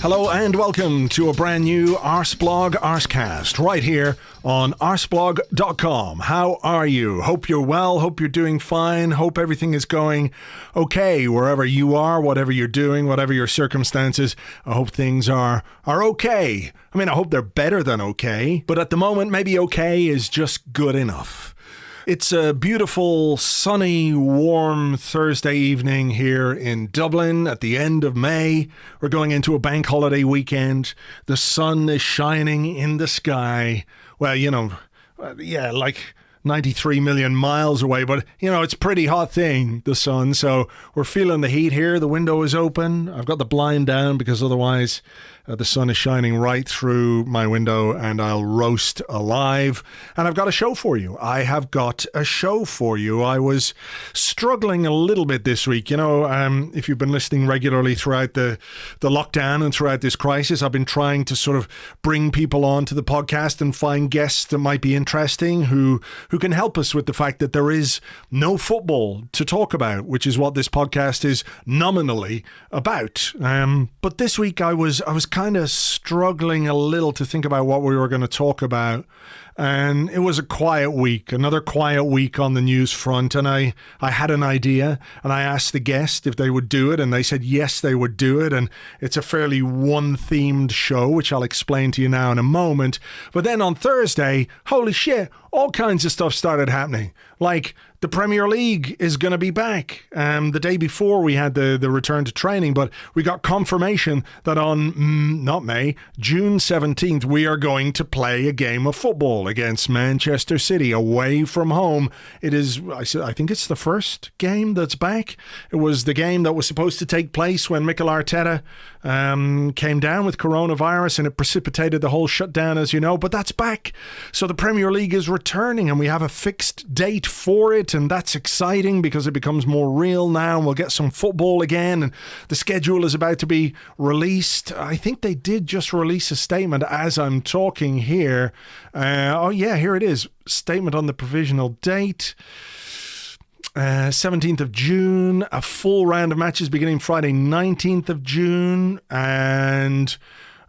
Hello and welcome to a brand new Arseblog Arsecast right here on arseblog.com. How are you? Hope you're well. Hope you're doing fine. Hope everything is going okay wherever you are, whatever you're doing, whatever your circumstances. I hope things are okay. I mean, I hope they're better than okay, but at the moment, maybe okay is just good enough. It's a beautiful, sunny, warm Thursday evening here in Dublin at the end of May. We're going into a bank holiday weekend. The sun is shining in the sky. Well, like 93 million miles away, but it's a pretty hot thing, the sun. So we're feeling the heat here. The window is open. I've got the blind down because otherwise the sun is shining right through my window and I'll roast alive. And I've got a show for you. I was struggling a little bit this week. If you've been listening regularly throughout the lockdown and throughout this crisis, I've been trying to sort of bring people on to the podcast and find guests that might be interesting who can help us with the fact that there is no football to talk about, which is what this podcast is nominally about. But this week I was kind of struggling a little to think about what we were going to talk about. And it was a quiet week, another quiet week on the news front. And I had an idea and I asked the guest if they would do it. And they said, yes, they would do it. And it's a fairly one-themed show, which I'll explain to you now in a moment. But then on Thursday, holy shit, all kinds of stuff started happening. Like the Premier League is going to be back. The day before we had the return to training, but we got confirmation that on, June 17th, we are going to play a game of football against Manchester City away from home. It is, I think it's the first game that's back. It was the game that was supposed to take place when Mikel Arteta came down with coronavirus and it precipitated the whole shutdown, as you know, but that's back. So the Premier League is returning and we have a fixed date for it, and that's exciting because it becomes more real now and we'll get some football again, and the schedule is about to be released. I think they did just release a statement as I'm talking here. Here it is. Statement on the provisional date. 17th of June, a full round of matches beginning Friday 19th of June, and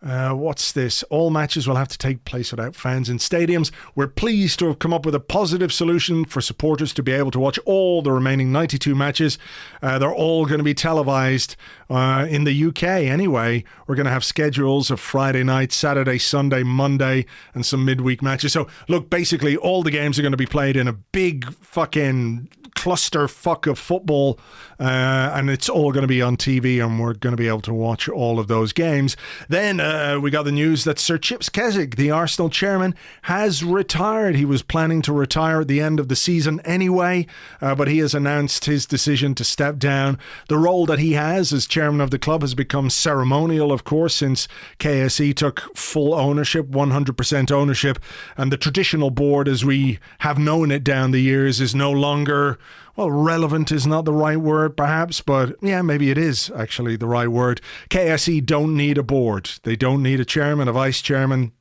what's this? All matches will have to take place without fans in stadiums. We're pleased to have come up with a positive solution for supporters to be able to watch all the remaining 92 matches. They're all going to be televised in the UK anyway. We're going to have schedules of Friday night, Saturday, Sunday, Monday, and some midweek matches. So look, basically all the games are going to be played in a big fucking clusterfuck of football, and it's all going to be on TV, and we're going to be able to watch all of those games. Then we got the news that Sir Chips Keswick, the Arsenal chairman, has retired. He was planning to retire at the end of the season anyway, but he has announced his decision to step down. The role that he has as chairman of the club has become ceremonial, of course, since KSE took full ownership, 100% ownership, and the traditional board, as we have known it down the years, is no longer, well, relevant is not the right word perhaps, but yeah, maybe it is actually the right word. KSE don't need a board. They don't need a chairman, a vice chairman,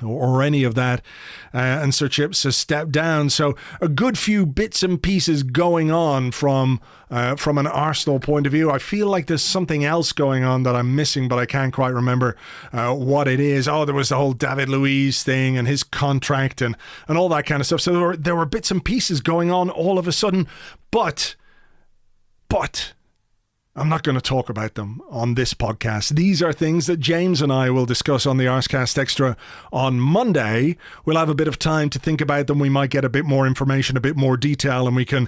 or any of that, and Sir Chips has stepped down. So a good few bits and pieces going on from an Arsenal point of view. I feel like there's something else going on that I'm missing, but I can't quite remember what it is. Oh, there was the whole David Luiz thing and his contract and all that kind of stuff. So there were bits and pieces going on all of a sudden, but I'm not going to talk about them on this podcast. These are things that James and I will discuss on the Arsecast Extra on Monday. We'll have a bit of time to think about them. We might get a bit more information, a bit more detail, and we can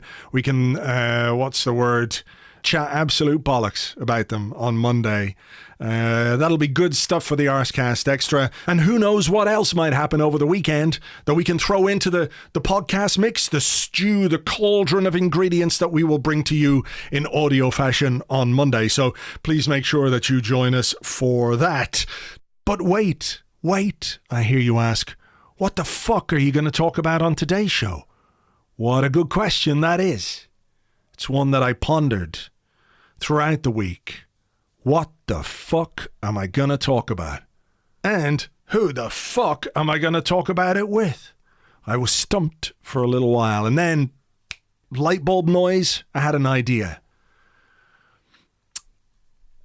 chat absolute bollocks about them on Monday. That'll be good stuff for the Arsecast Extra. And who knows what else might happen over the weekend that we can throw into the podcast mix, the stew, the cauldron of ingredients that we will bring to you in audio fashion on Monday. So please make sure that you join us for that. But wait, I hear you ask, what the fuck are you going to talk about on today's show? What a good question that is. It's one that I pondered throughout the week. What the fuck am I going to talk about? And who the fuck am I going to talk about it with? I was stumped for a little while, and then, light bulb noise, I had an idea.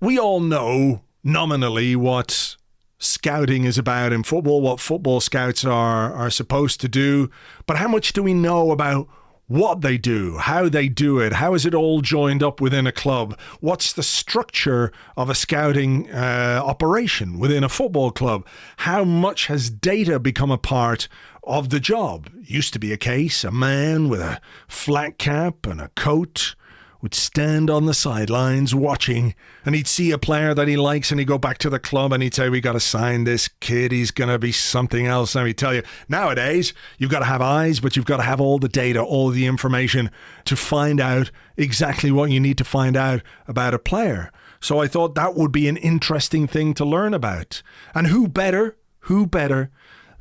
We all know nominally what scouting is about in football, what football scouts are supposed to do, but how much do we know about what they do, how they do it, how is it all joined up within a club, what's the structure of a scouting operation within a football club, how much has data become a part of the job? Used to be a case, a man with a flat cap and a coat would stand on the sidelines watching, and he'd see a player that he likes and he'd go back to the club and he'd say, we got to sign this kid, he's going to be something else. Let me tell you, nowadays you've got to have eyes, but you've got to have all the data, all the information to find out exactly what you need to find out about a player. So I thought that would be an interesting thing to learn about. And who better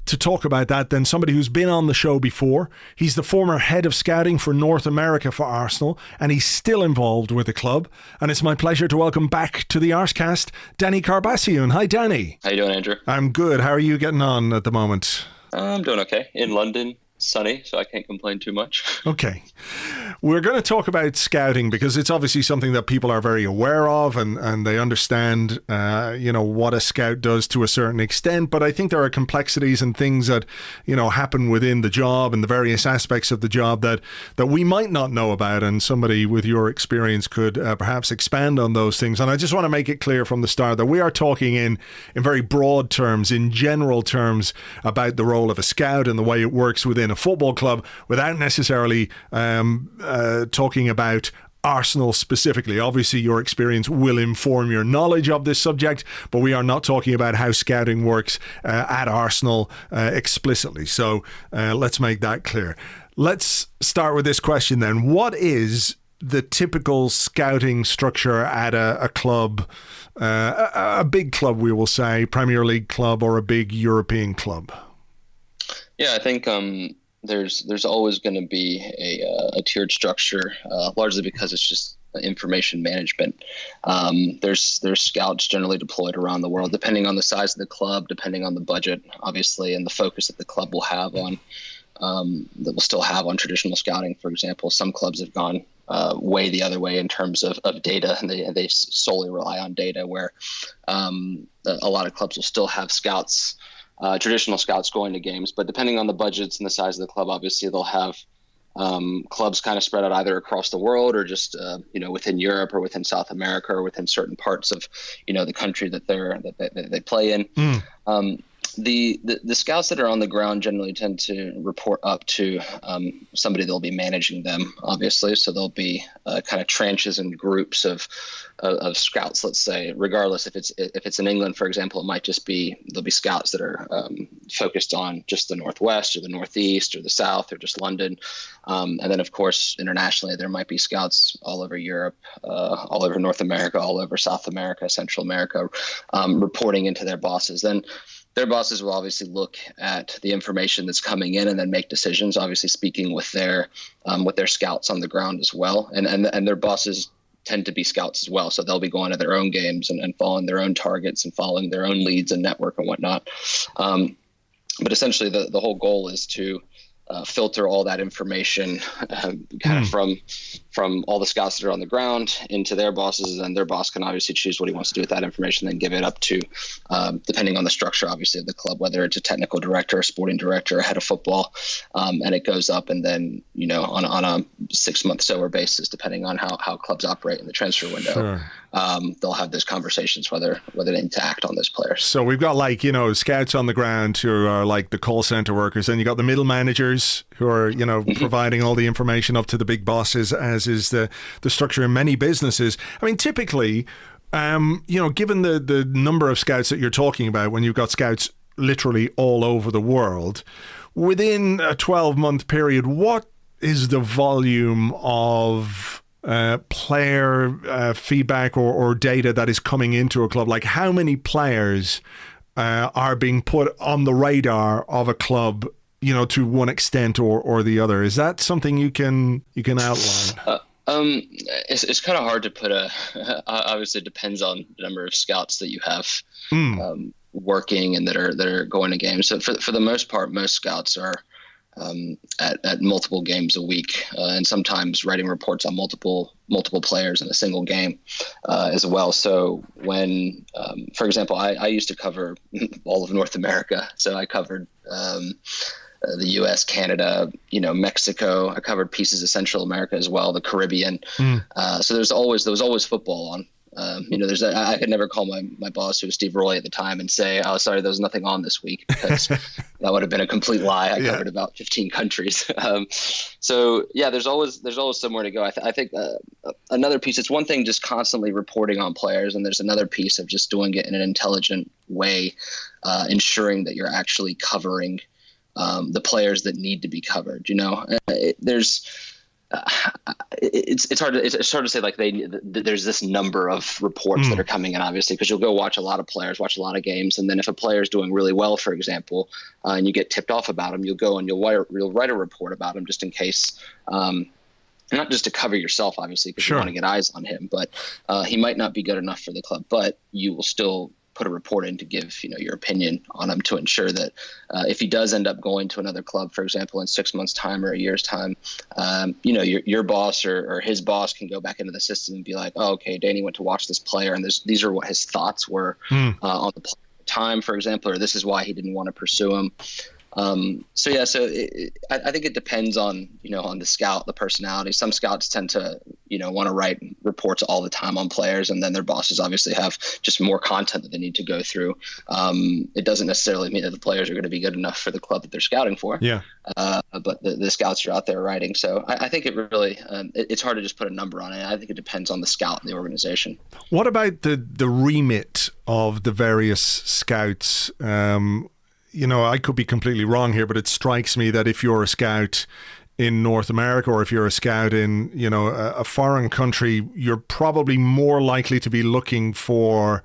to talk about that than somebody who's been on the show before. He's the former head of scouting for North America for Arsenal, and he's still involved with the club. And it's my pleasure to welcome back to the Arsecast, Danny Karbassiyoon. Hi, Danny. How you doing, Andrew? I'm good. How are you getting on at the moment? I'm doing okay. In London, sunny, so I can't complain too much. Okay. We're going to talk about scouting because it's obviously something that people are very aware of and they understand, what a scout does to a certain extent. But I think there are complexities and things that, happen within the job and the various aspects of the job that we might not know about. And somebody with your experience could perhaps expand on those things. And I just want to make it clear from the start that we are talking in very broad terms, in general terms, about the role of a scout and the way it works within a football club without necessarily talking about Arsenal specifically. Obviously, your experience will inform your knowledge of this subject, but we are not talking about how scouting works at Arsenal explicitly. So let's make that clear. Let's start with this question then. What is the typical scouting structure at a club, a big club, we will say, Premier League club or a big European club? Yeah, I think there's always going to be a tiered structure, largely because it's just information management. There's scouts generally deployed around the world, depending on the size of the club, depending on the budget, obviously, and the focus that the club will have on that will still have on traditional scouting. For example, some clubs have gone way the other way in terms of data, and they solely rely on data, where a lot of clubs will still have scouts. Traditional scouts going to games, but depending on the budgets and the size of the club, obviously they'll have clubs kind of spread out either across the world or just within Europe or within South America or within certain parts of the country that they play in. The scouts that are on the ground generally tend to report up to somebody that'll be managing them, obviously. So there'll be kind of tranches and groups of scouts, let's say, regardless if it's in England, for example, there'll be scouts that are focused on just the Northwest or the Northeast or the South or just London. And then, of course, internationally, there might be scouts all over Europe, all over North America, all over South America, Central America, reporting into their bosses. Then their bosses will obviously look at the information that's coming in and then make decisions, obviously speaking with their scouts on the ground as well. And their bosses tend to be scouts as well. So they'll be going to their own games and following their own targets and following their own leads and network and whatnot. But essentially the whole goal is to filter all that information kind of from all the scouts that are on the ground into their bosses, and their boss can obviously choose what he wants to do with that information, then give it up to, depending on the structure, obviously, of the club, whether it's a technical director, a sporting director, a head of football, and it goes up, and then, on a 6-month sober basis, depending on how clubs operate in the transfer window, sure. They'll have those conversations whether they need to act on those players. So we've got scouts on the ground who are like the call center workers, and you got the middle managers who are providing all the information up to the big bosses, as is the structure in many businesses. I mean, typically, given the number of scouts that you're talking about, when you've got scouts literally all over the world, within a 12-month period, what is the volume of player feedback or data that is coming into a club? Like, how many players are being put on the radar of a club, to one extent or the other? Is that something you can outline? It's kind of hard to put obviously it depends on the number of scouts that you have working and that are going to games. So for the most part, most scouts are at multiple games a week, and sometimes writing reports on multiple players in a single game as well. So when, for example, I used to cover all of North America. So I covered the U.S., Canada, Mexico. I covered pieces of Central America as well, the Caribbean. So there was always football on. I could never call my boss, who was Steve Roy at the time, and say, "Oh, sorry, there's nothing on this week," because that would have been a complete lie. I covered about 15 countries. So yeah, there's always somewhere to go. I think another piece. It's one thing just constantly reporting on players, and there's another piece of just doing it in an intelligent way, ensuring that you're actually covering the players that need to be covered. It's hard to say like there's this number of reports that are coming in, obviously, because you'll go watch a lot of players, watch a lot of games, and then if a player is doing really well, for example, and you get tipped off about him, you'll go and you'll write a report about him just in case. Not just to cover yourself, obviously, because you want to get eyes on him, but he might not be good enough for the club, but you will still put a report in to give your opinion on him, to ensure that if he does end up going to another club, for example, in 6 months' time or a year's time, your boss or his boss can go back into the system and be like, "Oh, okay, Danny went to watch this player, and these are what his thoughts were on the player at the time, for example, or this is why he didn't want to pursue him." I think it depends on the scout, the personality. Some scouts tend to want to write reports all the time on players, and then their bosses obviously have just more content that they need to go through. It doesn't necessarily mean that the players are going to be good enough for the club that they're scouting for. But the scouts are out there writing. So I think it really it's hard to just put a number on it. I think it depends on the scout and the organization. What about the remit of the various scouts? I could be completely wrong here, but it strikes me that if you're a scout in North America, or if you're a scout in, a foreign country, you're probably more likely to be looking for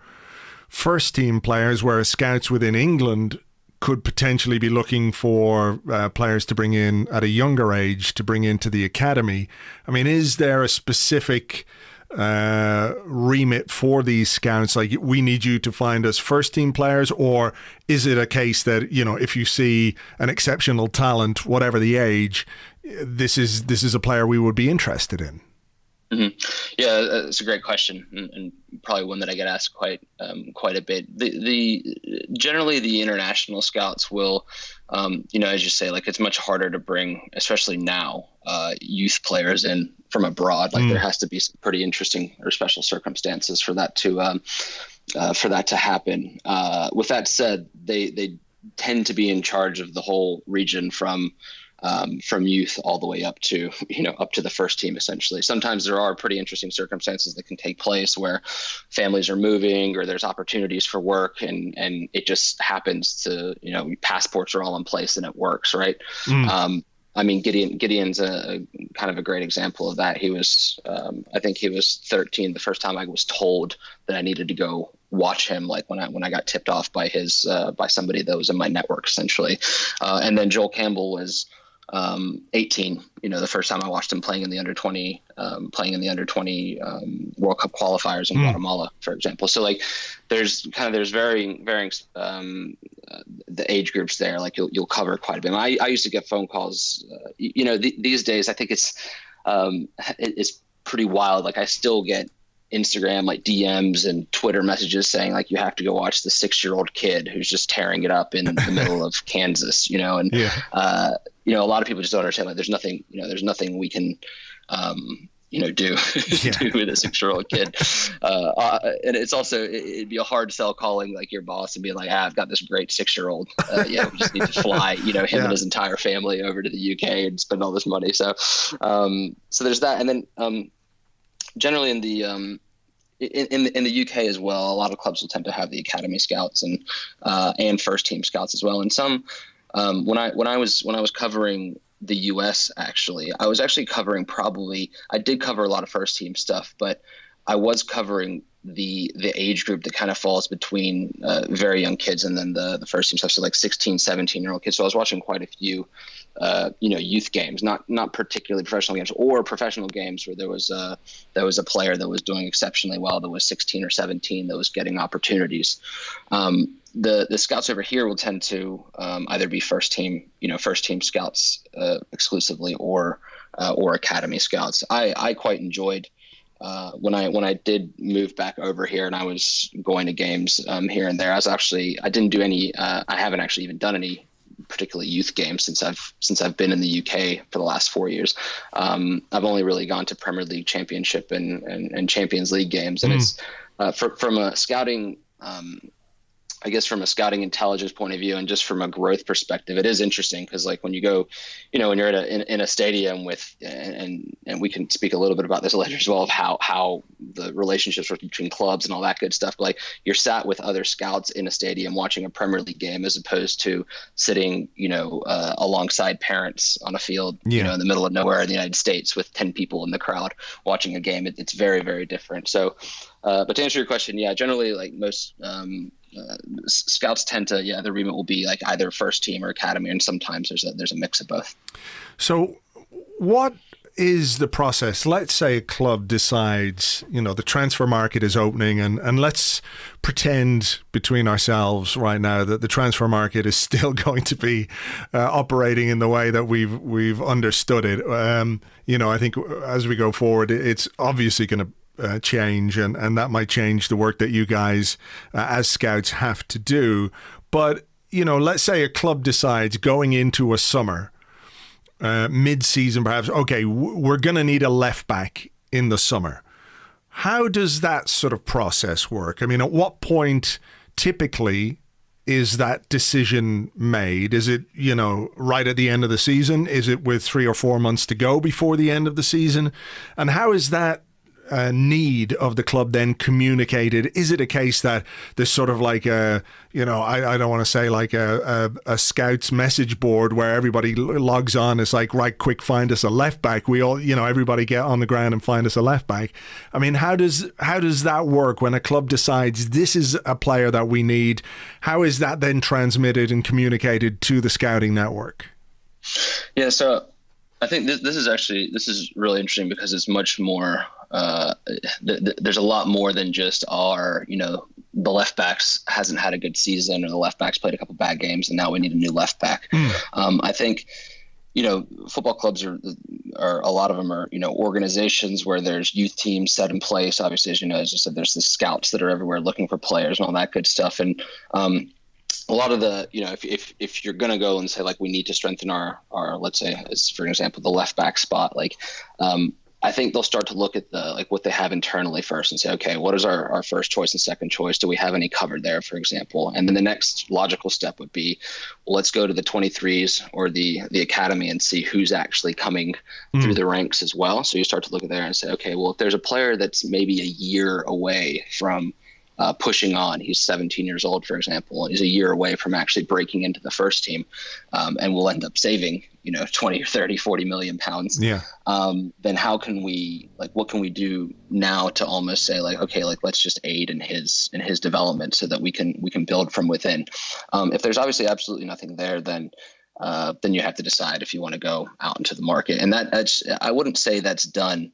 first team players, whereas scouts within England could potentially be looking for players to bring in at a younger age, to bring into the academy. I mean, is there a specific remit for these scouts, like, we need you to find us first team players, or is it a case that if you see an exceptional talent, whatever the age, this is a player we would be interested in? Yeah, it's a great question, and probably one that I get asked quite a bit. Generally the international scouts will, as you say, like, it's much harder to bring, especially now, youth players in from abroad. Like, there has to be some pretty interesting or special circumstances for that to happen. With that said, they tend to be in charge of the whole region from youth all the way up to the first team, essentially. Sometimes there are pretty interesting circumstances that can take place where families are moving, or there's opportunities for work, and it just happens to, passports are all in place and it works, right? I mean, Gideon's a kind of a great example of that. He was, I think he was 13 the first time I was told that I needed to go watch him, like when I got tipped off by by somebody that was in my network, essentially. And then Joel Campbell was 18, the first time I watched him playing in the under 20 World Cup qualifiers in Guatemala, for example. So, like, there's varying the age groups there. Like, you'll cover quite a bit. I used to get phone calls, these days, I think it's pretty wild. Like, I still get Instagram, like, DMs and Twitter messages saying, like, you have to go watch the 6-year-old kid who's just tearing it up in the middle of Kansas, and a lot of people just don't understand, like, there's nothing we can do do with a 6-year-old kid. And it's also, it'd be a hard sell calling, like, your boss and being like, I've got this great 6-year-old. We just need to fly, him and his entire family over to the UK and spend all this money. So there's that. And then generally in the UK as well, a lot of clubs will tend to have the academy scouts and first team scouts as well. And some, when I was covering the US, actually, I was actually covering I did cover a lot of first team stuff, but I was covering the age group that kind of falls between very young kids and then the first team stuff. So, like, 16, 17-year-old kids. So I was watching quite a few, youth games, not particularly professional games, or professional games where there was a player that was doing exceptionally well, that was 16 or 17, that was getting opportunities. the scouts over here will tend to either be first team scouts exclusively, or academy scouts. I quite enjoyed when I did move back over here and I was going to games here and there. I didn't do any. I haven't actually even done any particularly youth games since I've been in the UK for the last 4 years. I've only really gone to Premier League, Championship, and Champions League games, and it's from a scouting. I guess from a scouting intelligence point of view and just from a growth perspective, it is interesting because like when you go, when you're in a stadium with, and we can speak a little bit about this later as well, of how the relationships between clubs and all that good stuff. But like you're sat with other scouts in a stadium watching a Premier League game as opposed to sitting, alongside parents on a field, in the middle of nowhere in the United States with 10 people in the crowd watching a game. It's very, very different. So, but to answer your question, generally like most, scouts tend to, the remit will be like either first team or academy, and sometimes there's a mix of both. So what is the process? Let's say a club decides, the transfer market is opening, and let's pretend between ourselves right now that the transfer market is still going to be operating in the way that we've understood it. I think as we go forward, it's obviously going to change, and that might change the work that you guys as scouts have to do. But let's say a club decides going into a summer, mid-season perhaps, okay, we're going to need a left back in the summer. How does that sort of process work? I mean, at what point typically is that decision made? Is it, right at the end of the season? Is it with 3 or 4 months to go before the end of the season? And how is that need of the club then communicated? Is it a case that there's sort of like I don't want to say like a scouts message board where everybody logs on? It's like, right, quick, find us a left back. We all, everybody get on the ground and find us a left back. I mean, how does that work when a club decides this is a player that we need? How is that then transmitted and communicated to the scouting network? Yeah, so I think this is really interesting because it's much more. There's a lot more than just the left backs hasn't had a good season, or the left backs played a couple bad games and now we need a new left back. I think, football clubs are a lot of them are, organizations where there's youth teams set in place. Obviously, as I said, there's the scouts that are everywhere looking for players and all that good stuff. And, a lot of the, if you're going to go and say, like, we need to strengthen our, let's say, as for example, the left back spot, like, I think they'll start to look at what they have internally first and say, okay, what is our first choice and second choice? Do we have any covered there, for example? And then the next logical step would be, well, let's go to the 23s or the academy and see who's actually coming through the ranks as well. So you start to look at there and say, okay, well, if there's a player that's maybe a year away from pushing on, he's 17 years old, for example, and he's a year away from actually breaking into the first team, and we'll end up saving, 20 or 30, 40 million pounds. Yeah. Then how can we, what can we do now to almost say, okay, let's just aid in his development so that we can build from within. If there's obviously absolutely nothing there, then you have to decide if you want to go out into the market. And that's, I wouldn't say that's done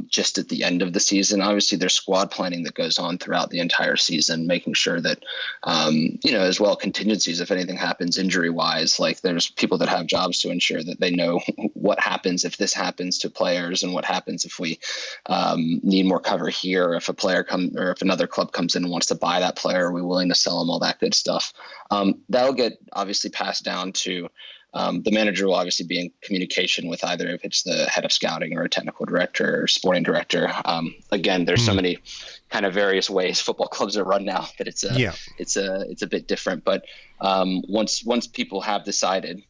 just at the end of the season. Obviously there's squad planning that goes on throughout the entire season, making sure that, as well, contingencies, if anything happens injury wise, like there's people that have jobs to ensure that they know what happens if this happens to players and what happens if we need more cover here. If a player or if another club comes in and wants to buy that player, are we willing to sell them, all that good stuff. That'll get obviously passed down to the manager will obviously be in communication with either if it's the head of scouting or a technical director or sporting director. Again, there's so many kind of various ways football clubs are run now that it's a bit different. But once people have decided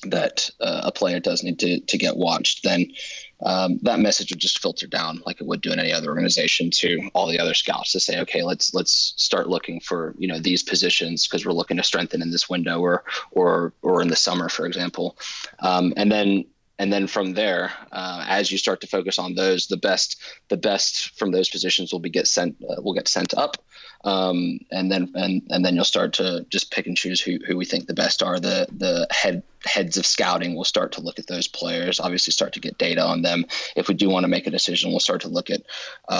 that a player does need to get watched, then that message would just filter down like it would do in any other organization to all the other scouts to say, okay, let's start looking for, these positions because we're looking to strengthen in this window or in the summer, for example. And then from there, as you start to focus on those, the best from those positions will get sent up. And then you'll start to just pick and choose who we think the best are. The head heads of scouting will start to look at those players, obviously start to get data on them. If we do want to make a decision, we'll start to look at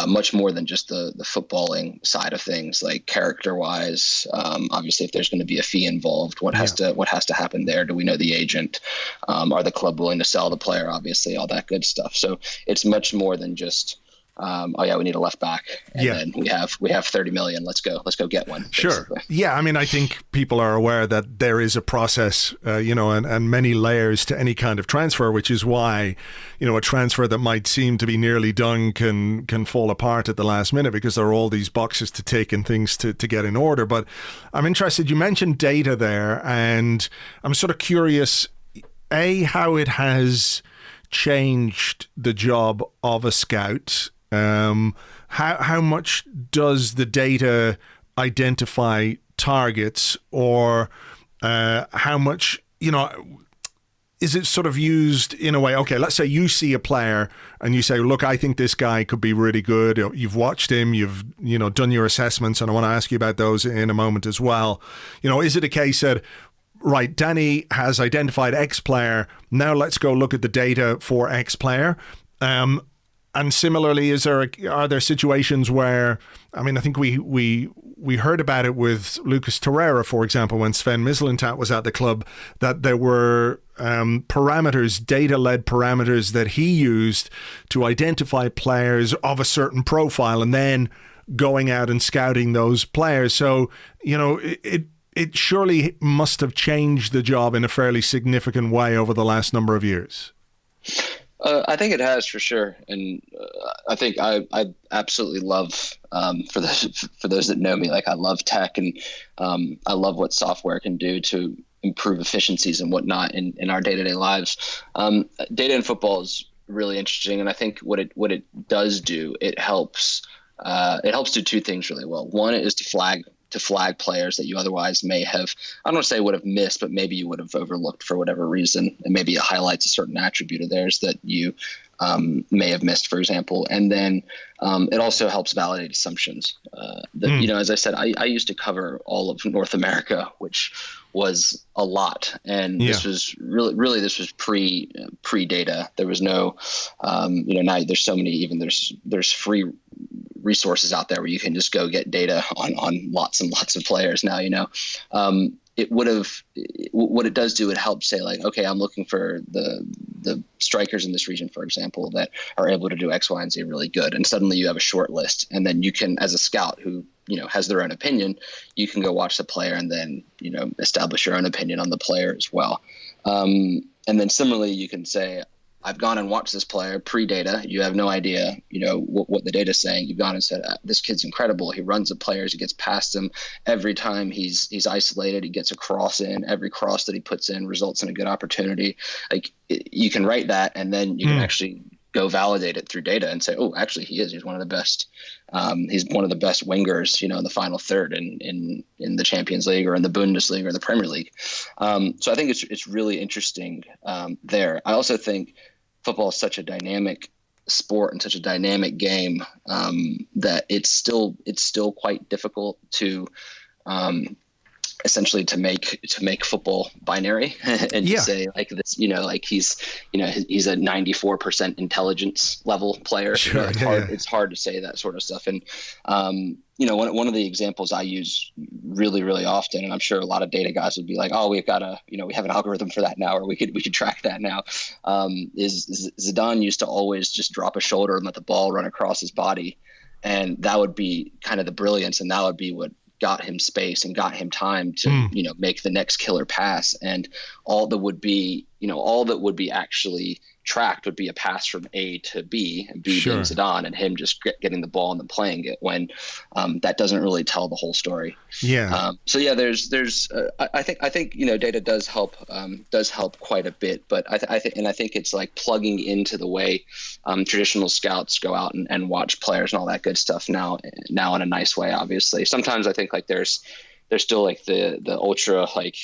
much more than just the footballing side of things, like character wise. Obviously, if there's going to be a fee involved, what has to happen there? Do we know the agent? Are the club willing to sell the player? Obviously, all that good stuff. So it's much more than just we need a left back, and then we have 30 million. Let's go get one. Sure. Basically. Yeah, I mean, I think people are aware that there is a process, and many layers to any kind of transfer, which is why, a transfer that might seem to be nearly done can fall apart at the last minute because there are all these boxes to tick and things to get in order. But I'm interested, you mentioned data there, and I'm sort of curious, how it has changed the job of a scout. How much does the data identify targets, or how much, is it sort of used in a way? Okay, let's say you see a player and you say, look, I think this guy could be really good. You've watched him, you've done your assessments, and I want to ask you about those in a moment as well. Is it a case that, right, Danny has identified X player, now let's go look at the data for X player? And similarly, are there situations where, I mean, I think we heard about it with Lucas Torreira, for example, when Sven Mislintat was at the club, that there were parameters, data-led parameters that he used to identify players of a certain profile and then going out and scouting those players. So, it surely must have changed the job in a fairly significant way over the last number of years. I think it has, for sure, and I think I absolutely love, for those that know me, like, I love tech, and I love what software can do to improve efficiencies and whatnot in our day-to-day lives. Data in football is really interesting, and I think what it does do, it helps do two things really well. One is to flag players that you otherwise may have, I don't want to say would have missed, but maybe you would have overlooked for whatever reason. And maybe it highlights a certain attribute of theirs that you may have missed, for example. And then it also helps validate assumptions. As I said, I used to cover all of North America, which was a lot. And this was really this was pre data. There was no, now there's so many, even there's free resources out there where you can just go get data on lots and lots of players now. What it does do, it helps say, like, okay, I'm looking for the strikers in this region, for example, that are able to do X, Y, and Z really good. And suddenly you have a short list, and then you can, as a scout who has their own opinion, you can go watch the player and then establish your own opinion on the player as well. And then similarly, you can say, I've gone and watched this player pre-data. You have no idea, what the data's saying. You've gone and said, this kid's incredible. He runs the players. He gets past them every time he's isolated. He gets a cross in. Every cross that he puts in results in a good opportunity. Like, you can write that, and then you can actually go validate it through data and say, oh, actually he is. He's one of the best. He's one of the best wingers, in the final third in the Champions League or in the Bundesliga or the Premier League. So I think it's really interesting there. I also think football is such a dynamic sport and such a dynamic game that it's still quite difficult to essentially to make football binary and to say, like, this, like he's a 94% intelligence level player. Sure, It's hard to say that sort of stuff. And one of the examples I use really, really often, and I'm sure a lot of data guys would be like, oh, we've got we have an algorithm for that now, or we could track that now. Is Zidane used to always just drop a shoulder and let the ball run across his body, and that would be kind of the brilliance, and that would be what got him space and got him time to make the next killer pass. And all that would be actually tracked would be a pass from A to B, and B being Zidane, and him just getting the ball and then playing it, when that doesn't really tell the whole story. There's I think data does help quite a bit, but I think it's like plugging into the way traditional scouts go out and watch players and all that good stuff now in a nice way. Obviously, sometimes I think, like, there's still, like, the ultra, like,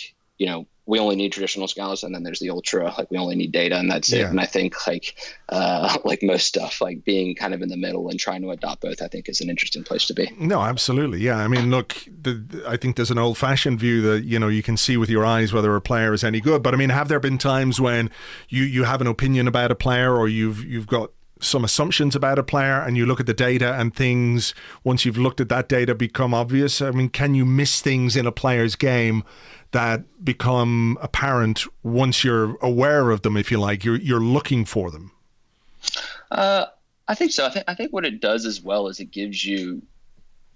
we only need traditional scouts, and then there's the ultra, like we only need data and that's it. And I think like most stuff, like being kind of in the middle and trying to adopt both, I think is an interesting place to be. No, absolutely. Yeah. I mean, look, I think there's an old fashioned view that, you can see with your eyes whether a player is any good. But I mean, have there been times when you have an opinion about a player, or you've got some assumptions about a player, and you look at the data and things, once you've looked at that data, become obvious? I mean, can you miss things in a player's game that become apparent once you're aware of them, if you like, you're looking for them? I think so. I think what it does as well is it gives you,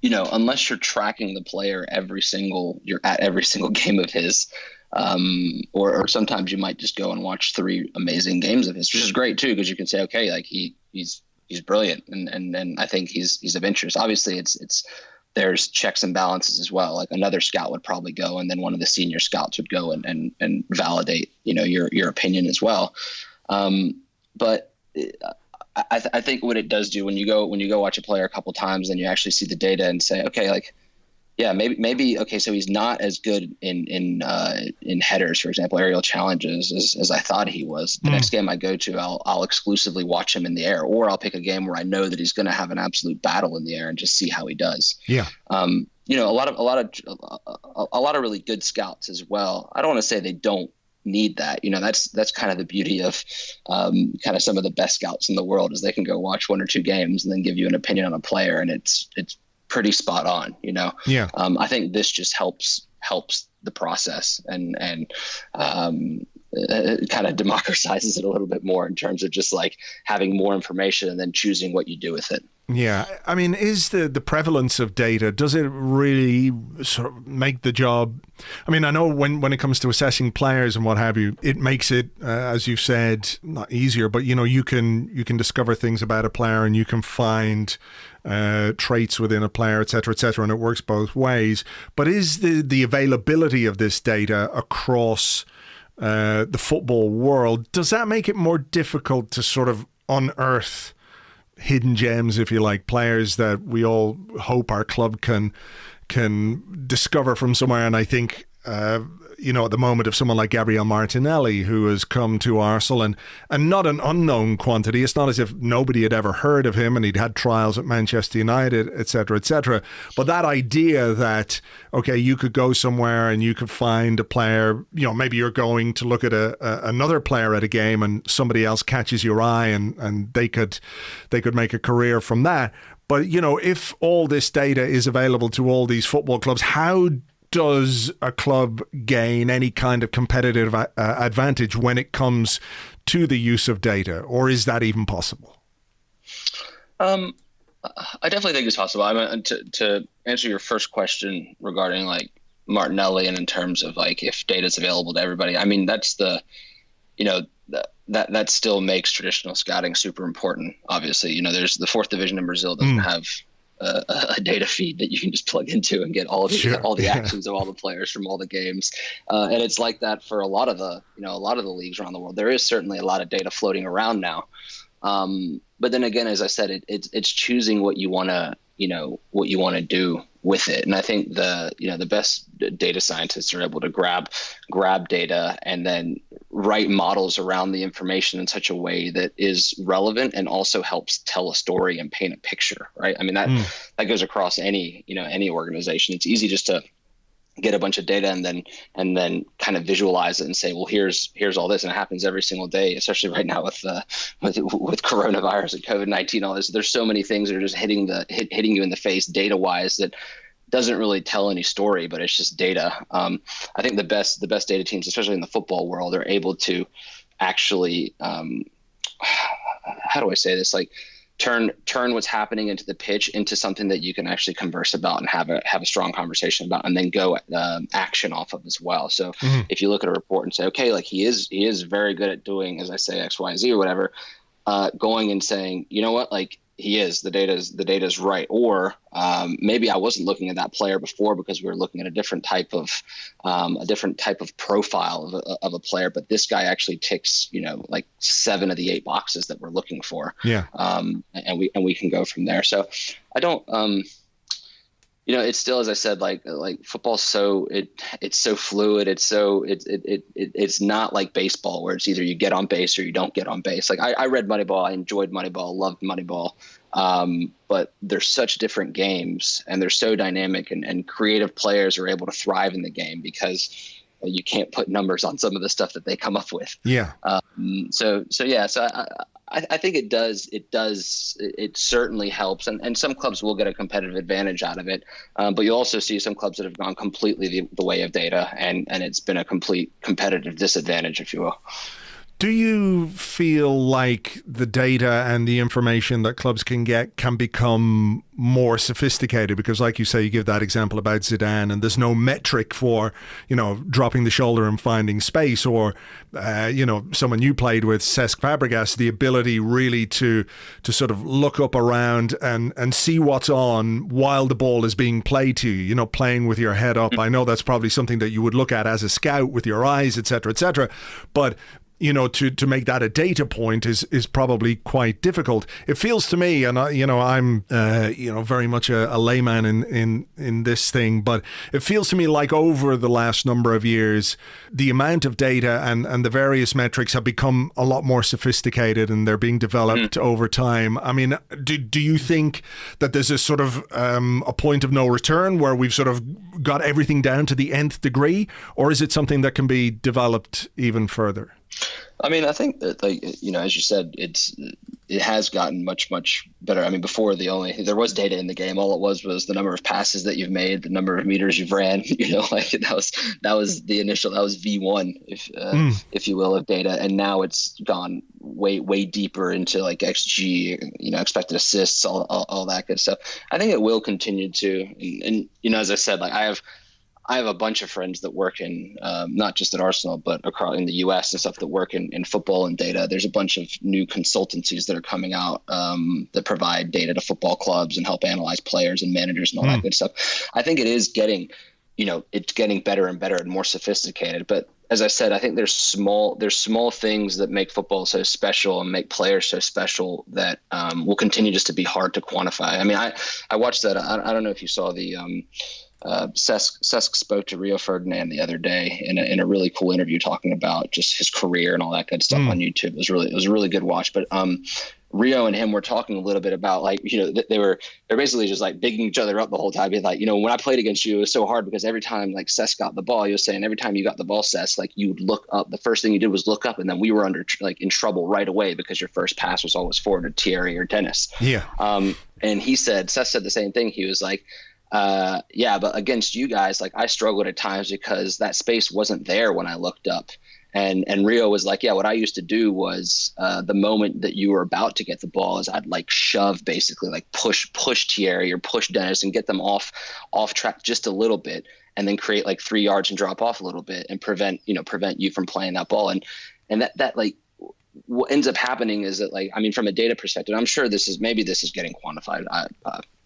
unless you're tracking the player you're at every single game of his, or sometimes you might just go and watch 3 amazing games of his, which is great too, because you can say, okay, like he's brilliant, and I think he's of interest. Obviously, there's checks and balances as well. Like another scout would probably go, and then one of the senior scouts would go and validate, your opinion as well. But I think what it does do when you go watch a player a couple times, then you actually see the data and say, okay, like, yeah, maybe okay, so he's not as good in headers, for example, aerial challenges as I thought he was. The next game I go to, I'll exclusively watch him in the air, or I'll pick a game where I know that he's going to have an absolute battle in the air and just see how he does. Yeah. A lot of really good scouts as well. I don't want to say they don't need that. That's kind of the beauty of kind of some of the best scouts in the world, is they can go watch 1 or 2 games and then give you an opinion on a player, and it's pretty spot on. Yeah. I think this just helps the process and it kind of democratizes it a little bit more in terms of just like having more information and then choosing what you do with it. Yeah. I mean, is the prevalence of data, does it really sort of make the job? I mean, I know when it comes to assessing players and what have you, it makes it, as you've said, not easier, but, you can discover things about a player, and you can find traits within a player, et cetera, and it works both ways. But is the availability of this data across the football world, does that make it more difficult to sort of unearth hidden gems, if you like, players that we all hope our club can discover from somewhere? And I think at the moment of someone like Gabriel Martinelli, who has come to Arsenal and not an unknown quantity. It's not as if nobody had ever heard of him and he'd had trials at Manchester United, et cetera. But that idea that, okay, you could go somewhere and you could find a player, maybe you're going to look at another player at a game and somebody else catches your eye and they could make a career from that. But, if all this data is available to all these football clubs, how does a club gain any kind of competitive advantage when it comes to the use of data, or is that even possible? I definitely think it's possible. I mean, to answer your first question regarding like Martinelli and in terms of like if data is available to everybody, I mean, that's that still makes traditional scouting super important. Obviously, there's the 4th division in Brazil doesn't have a data feed that you can just plug into and get all the actions of all the players from all the games, and it's like that for a lot of the leagues around the world. There is certainly a lot of data floating around now, but then again, as I said, it's choosing what you want to do with it. And I think the best data scientists are able to grab data and then write models around the information in such a way that is relevant and also helps tell a story and paint a picture, right? I mean, that goes across any organization. It's easy just to get a bunch of data and then kind of visualize it and say, well, here's all this. And it happens every single day, especially right now with coronavirus and COVID-19, all this. There's so many things that are just hitting you in the face data wise that doesn't really tell any story, but it's just data. I think the best data teams, especially in the football world, are able to actually, how do I say this? Like turn what's happening into the pitch into something that you can actually converse about and have a strong conversation about, and then go action off of as well. So if you look at a report and say, okay, like he is very good at doing, as I say, X, Y, Z or whatever, going and saying, you know what, like the data's right. Or maybe I wasn't looking at that player before because we were looking at a different type of profile of a player, but this guy actually ticks, like 7 of the 8 boxes that we're looking for. Yeah. And we can go from there. So I don't, it's still, as I said, like football's it's so fluid. It's not like baseball where it's either you get on base or you don't get on base. Like I read Moneyball, I enjoyed Moneyball, loved Moneyball. But they're such different games, and they're so dynamic, and creative players are able to thrive in the game because you can't put numbers on some of the stuff that they come up with. Yeah. So I think it certainly helps. And some clubs will get a competitive advantage out of it. But you also see some clubs that have gone completely the way of data, and it's been a complete competitive disadvantage, if you will. Do you feel like the data and the information that clubs can get can become more sophisticated? Because like you say, you give that example about Zidane, and there's no metric for, dropping the shoulder and finding space, or, someone you played with, Cesc Fabregas, the ability really to sort of look up around and see what's on while the ball is being played to you, playing with your head up. I know that's probably something that you would look at as a scout with your eyes, et cetera, but to make that a data point is probably quite difficult. It feels to me, and I'm very much a layman in this thing, but it feels to me like over the last number of years, the amount of data and the various metrics have become a lot more sophisticated, and they're being developed over time. I mean, do you think that there's a sort of a point of no return where we've sort of got everything down to the nth degree, or is it something that can be developed even further? I mean, I think that, as you said, it has gotten much, much better. I mean, before there was data in the game. All it was the number of passes that you've made, the number of meters you've ran. That was the initial. That was V1, if you will, of data. And now it's gone way, way deeper into like XG, expected assists, all that good stuff. I think it will continue to. And as I said, like I have a bunch of friends that work in not just at Arsenal, but across in the US and stuff that work in football and data. There's a bunch of new consultancies that are coming out that provide data to football clubs and help analyze players and managers and all that good stuff. I think it is getting, it's getting better and better and more sophisticated. But as I said, I think there's small things that make football so special and make players so special that will continue just to be hard to quantify. I mean, I watched that. I don't know if you saw the Cesc spoke to Rio Ferdinand the other day in a really cool interview talking about just his career and all that good stuff on YouTube. It was a really good watch. But Rio and him were talking a little bit about they're basically just like bigging each other up the whole time. Being like, when I played against you, it was so hard because every time like Cesc got the ball, he was saying every time you got the ball, Cesc, like you would look up. The first thing you did was look up, and then we were in trouble right away because your first pass was always forward to Thierry or Dennis. Yeah. And Cesc said the same thing. He was like, but against you guys, like I struggled at times because that space wasn't there when I looked up. And Rio was like, what I used to do was the moment that you were about to get the ball is I'd like shove, basically like push Thierry or push Dennis and get them off track just a little bit, and then create like 3 yards and drop off a little bit and prevent you from playing that ball. And that like what ends up happening is that, like, I mean, from a data perspective, I'm sure this is getting quantified.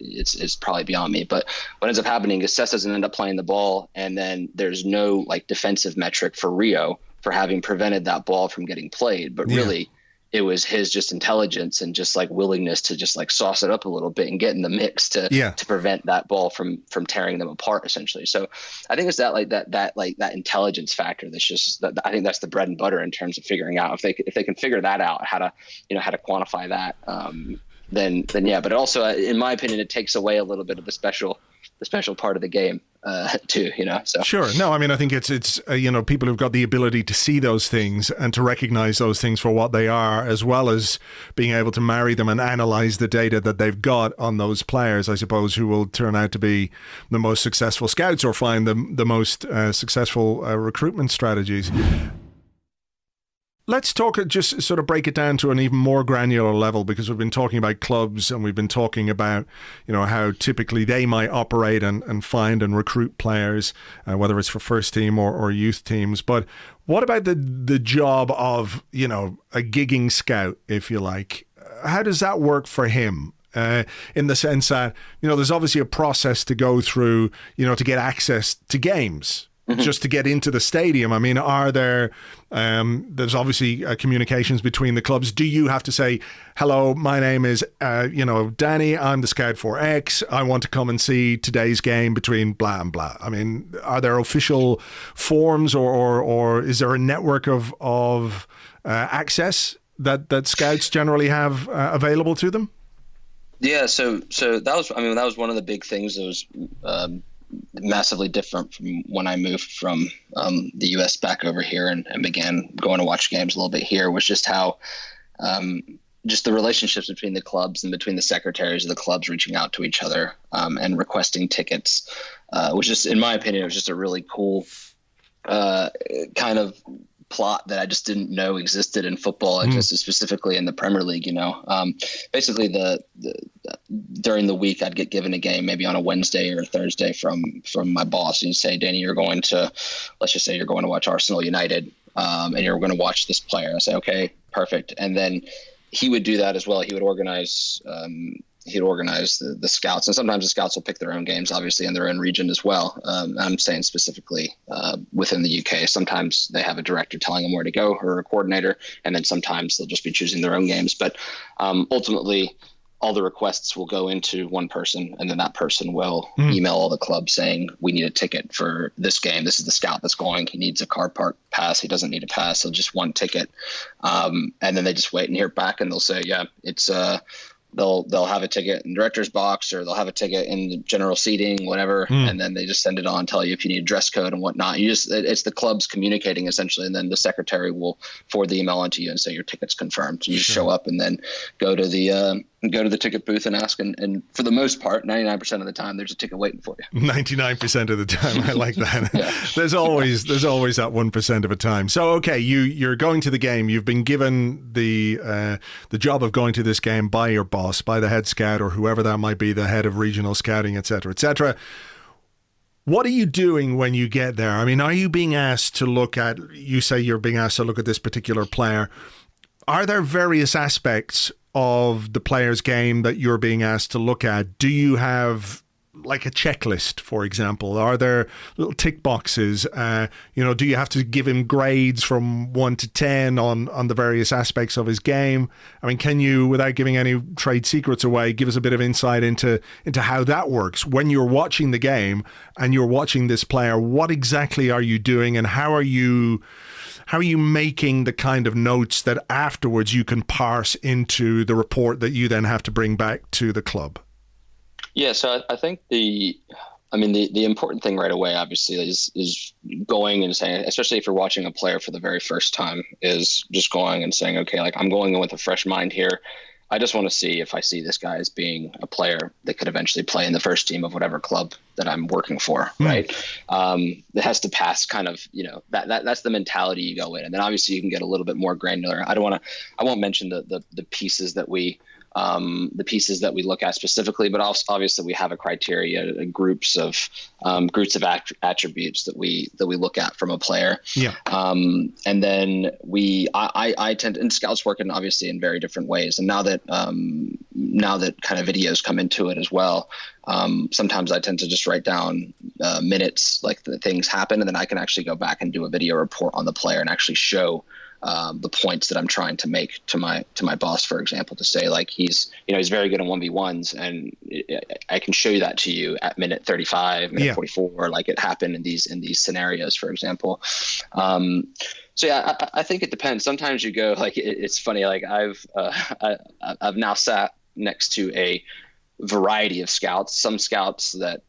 It's probably beyond me, but what ends up happening is Cesc doesn't end up playing the ball, and then there's no like defensive metric for Rio for having prevented that ball from getting played. But really, it was his just intelligence and just like willingness to just like sauce it up a little bit and get in the mix to prevent that ball from tearing them apart, essentially. So I think it's that intelligence factor that's just that. I think that's the bread and butter in terms of figuring out if they can figure that out, how to quantify that. Then yeah. But also, in my opinion, it takes away a little bit of the special part of the game too, so. Sure. No, I mean, I think it's people who've got the ability to see those things and to recognize those things for what they are, as well as being able to marry them and analyze the data that they've got on those players, I suppose, who will turn out to be the most successful scouts or find the most successful recruitment strategies. Let's talk, just sort of break it down to an even more granular level, because we've been talking about clubs and we've been talking about, how typically they might operate and find and recruit players, whether it's for first team or youth teams. But what about the job of, a gigging scout, if you like? How does that work for him? In the sense that, there's obviously a process to go through, to get access to games. just to get into the stadium? I mean, are there, there's obviously communications between the clubs. Do you have to say, hello, my name is, Danny, I'm the scout for X. I want to come and see today's game between blah and blah. I mean, are there official forms or is there a network of access that scouts generally have available to them? Yeah, so that was one of the big things that was massively different from when I moved from the U.S. back over here and began going to watch games a little bit here, was just how just the relationships between the clubs and between the secretaries of the clubs reaching out to each other and requesting tickets, which is, in my opinion, it was just a really cool kind of plot that I just didn't know existed in football, and just specifically in the Premier League. Basically during the week I'd get given a game maybe on a Wednesday or a Thursday from my boss. He'd say, Danny, let's just say you're going to watch Arsenal United, and you're going to watch this player. I say, okay, perfect. And then he would do that as well. He would organize the scouts, and sometimes the scouts will pick their own games, obviously, in their own region as well. I'm saying specifically within the UK. Sometimes they have a director telling them where to go, or a coordinator, and then sometimes they'll just be choosing their own games. But ultimately, all the requests will go into one person, and then that person will email all the clubs saying, we need a ticket for this game. This is the scout that's going. He needs a car park pass. He doesn't need a pass. He'll just one ticket. And then they just wait and hear back, and they'll say, yeah, it's they'll have a ticket in director's box, or they'll have a ticket in the general seating, whatever. And then they just send it on, tell you if you need a dress code and whatnot. It's the clubs communicating essentially. And then the secretary will forward the email onto you and say your ticket's confirmed. So you just show up and then go to the ticket booth and ask. And for the most part, 99% of the time, there's a ticket waiting for you. 99% of the time. I like that. Yeah. There's always that 1% of a time. So, okay, you're going to the game. You've been given the job of going to this game by your boss, by the head scout, or whoever that might be, the head of regional scouting, etc., etc. What are you doing when you get there? I mean, are you being asked to look at, you say you're being asked to look at this particular player. Are there various aspects of the player's game that you're being asked to look at? Do you have like a checklist, for example? Are there little tick boxes? Do you have to give him grades from 1 to 10 on the various aspects of his game? I mean, can you, without giving any trade secrets away, give us a bit of insight into how that works? When you're watching the game and you're watching this player, what exactly are you doing, and how are you making the kind of notes that afterwards you can parse into the report that you then have to bring back to the club? Yeah, so I think the important thing right away, obviously, is going and saying, especially if you're watching a player for the very first time, is just going and saying, okay, like, I'm going in with a fresh mind here. I just want to see if I see this guy as being a player that could eventually play in the first team of whatever club that I'm working for, right? It has to pass kind of, that's the mentality you go in. And then obviously you can get a little bit more granular. I won't mention the pieces that we look at specifically, but also obviously we have a criteria, groups of attributes that we look at from a player. Yeah. And then I tend to, and scouts work obviously in very different ways. And now that kind of videos come into it as well, sometimes I tend to just write down minutes, like the things happen, and then I can actually go back and do a video report on the player and actually show the points that I'm trying to make to my boss, for example, to say, like, he's very good in 1v1s, and I can show you that to you at minute 35, minute 44, like it happened in these scenarios, for example. So yeah, I think it depends. Sometimes you go, like, it's funny, like I've now sat next to a variety of scouts, some scouts that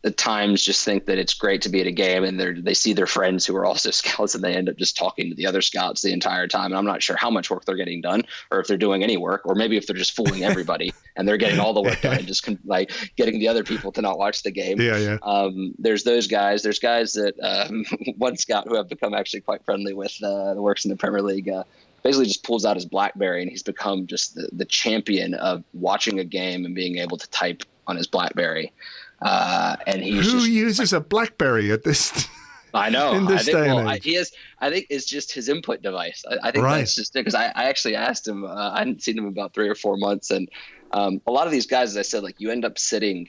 at times just think that it's great to be at a game, and they see their friends who are also scouts, and they end up just talking to the other scouts the entire time. And I'm not sure how much work they're getting done, or if they're doing any work, or maybe if they're just fooling everybody and they're getting all the work done and just like getting the other people to not watch the game. There's those guys. There's guys that one scout who I've become actually quite friendly with that works in the Premier League. Basically just pulls out his BlackBerry, and he's become just the champion of watching a game and being able to type on his BlackBerry. And who uses a BlackBerry at this? I know. In this day and age. I think it's just his input device. I think that's just it, because I actually asked him. I hadn't seen him in about 3 or 4 months, and a lot of these guys, as I said, like, you end up sitting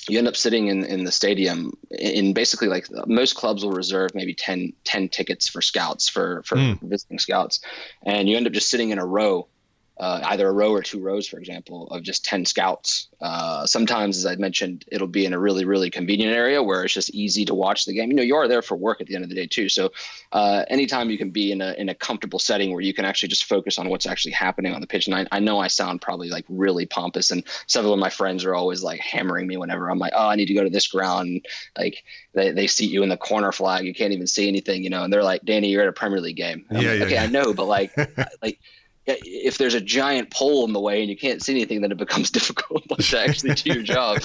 you end up sitting in the stadium in basically like most clubs will reserve maybe 10 tickets for scouts for visiting scouts. And you end up just sitting in a row, either a row or 2 rows, for example, of just 10 scouts. Sometimes, as I mentioned, it'll be in a really, really convenient area where it's just easy to watch the game. You are there for work at the end of the day too. So anytime you can be in a comfortable setting where you can actually just focus on what's actually happening on the pitch. And I know I sound probably like really pompous, and several of my friends are always like hammering me whenever I'm like, oh, I need to go to this ground. Like they seat you in the corner flag. You can't even see anything, and they're like, Danny, you're at a Premier League game. And I'm like, okay, I know, but like, if there's a giant pole in the way and you can't see anything, then it becomes difficult to actually do your job.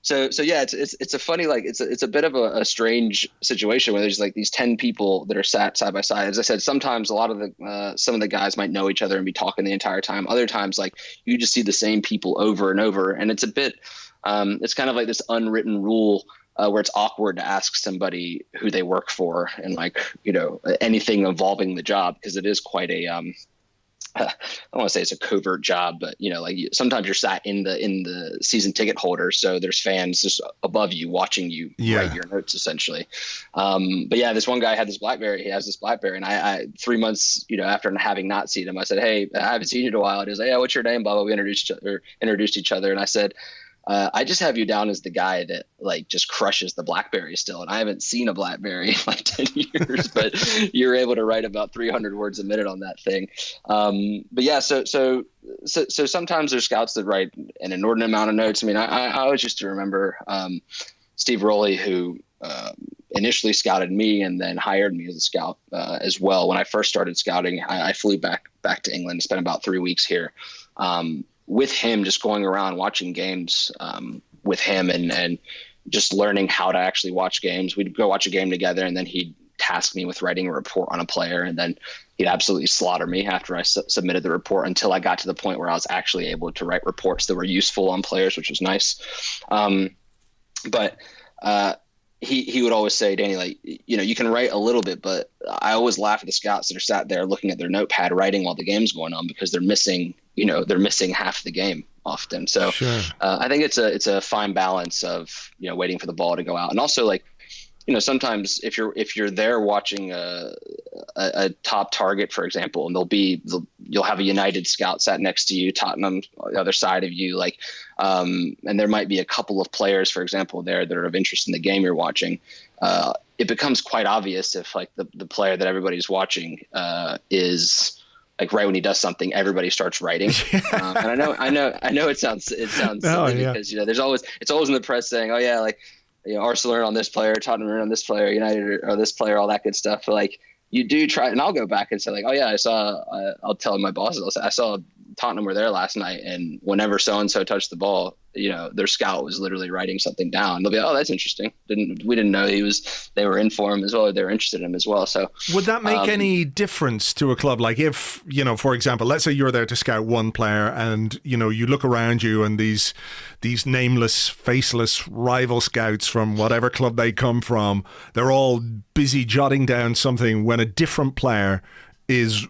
So yeah, it's a funny, like it's a bit of a strange situation where there's like these 10 people that are sat side by side. As I said, sometimes a lot of some of the guys might know each other and be talking the entire time. Other times, like you just see the same people over and over, and it's a bit, it's kind of like this unwritten rule. Where it's awkward to ask somebody who they work for and like, anything involving the job, because it is quite a, I don't want to say it's a covert job, but sometimes you're sat in the season ticket holder. So there's fans just above you watching you write your notes essentially. But yeah, this one guy had this BlackBerry. He has this BlackBerry, and I 3 months, after having not seen him, I said, hey, I haven't seen you in a while. And he was like, yeah, what's your name? Blah, blah. We introduced each other. And I said, I just have you down as the guy that like just crushes the BlackBerry still. And I haven't seen a BlackBerry in like 10 years, but you're able to write about 300 words a minute on that thing. But yeah, so sometimes there's scouts that write an inordinate amount of notes. I mean, I always used to remember Steve Rowley, who initially scouted me and then hired me as a scout as well. When I first started scouting, I flew back to England, spent about 3 weeks here. With him, just going around watching games with him and just learning how to actually watch games. We'd go watch a game together, and then he'd task me with writing a report on a player, and then he'd absolutely slaughter me after I submitted the report until I got to the point where I was actually able to write reports that were useful on players, which was nice. But he would always say, Danny, like, you can write a little bit, but I always laugh at the scouts that are sat there looking at their notepad writing while the game's going on, because they're missing half the game often. So sure. I think it's a fine balance of, waiting for the ball to go out. And also, like, sometimes if you're there watching a top target, for example, and you'll have a United scout sat next to you, Tottenham on the other side of you, like, and there might be a couple of players, for example, there that are of interest in the game you're watching. It becomes quite obvious if like the player that everybody's watching is like right when he does something, everybody starts writing. And I know it sounds silly because it's always in the press saying, oh yeah, like, Arsenal are on this player, Tottenham are on this player, United are this player, all that good stuff. But like, you do try, and I'll go back and say like, oh yeah, I'll tell my bosses, I saw Tottenham were there last night, and whenever so-and-so touched the ball, their scout was literally writing something down. They'll be, oh, that's interesting. We didn't know they were in for him as well, or they were interested in him as well. So would that make any difference to a club? Like if, for example, let's say you're there to scout one player, and, you look around you and these nameless, faceless rival scouts from whatever club they come from, they're all busy jotting down something when a different player is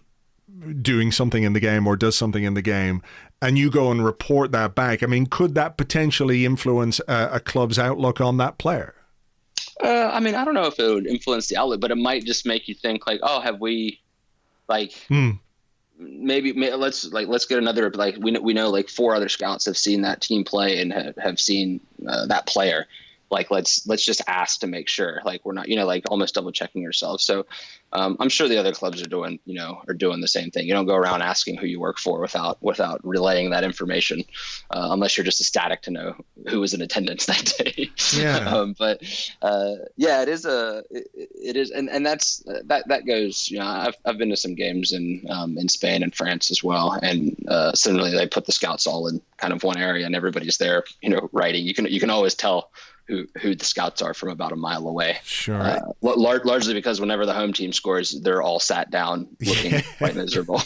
doing something in the game or does something in the game, and you go and report that back. I mean, could that potentially influence a club's outlook on that player? I mean, I don't know if it would influence the outlook, but it might just make you think like, oh, have we like maybe let's get another, like we know like 4 other scouts have seen that team play and have seen that player. Like, let's just ask to make sure, like, we're not, like almost double checking yourself. So I'm sure the other clubs are doing the same thing. You don't go around asking who you work for without relaying that information, unless you're just ecstatic to know who was in attendance that day. Yeah. Yeah, it is. And that goes, I've been to some games in Spain and France as well. And similarly, they put the scouts all in kind of one area and everybody's there, writing. You can always tell who the scouts are from about a mile away. Sure. Largely because whenever the home team scores, they're all sat down looking quite miserable.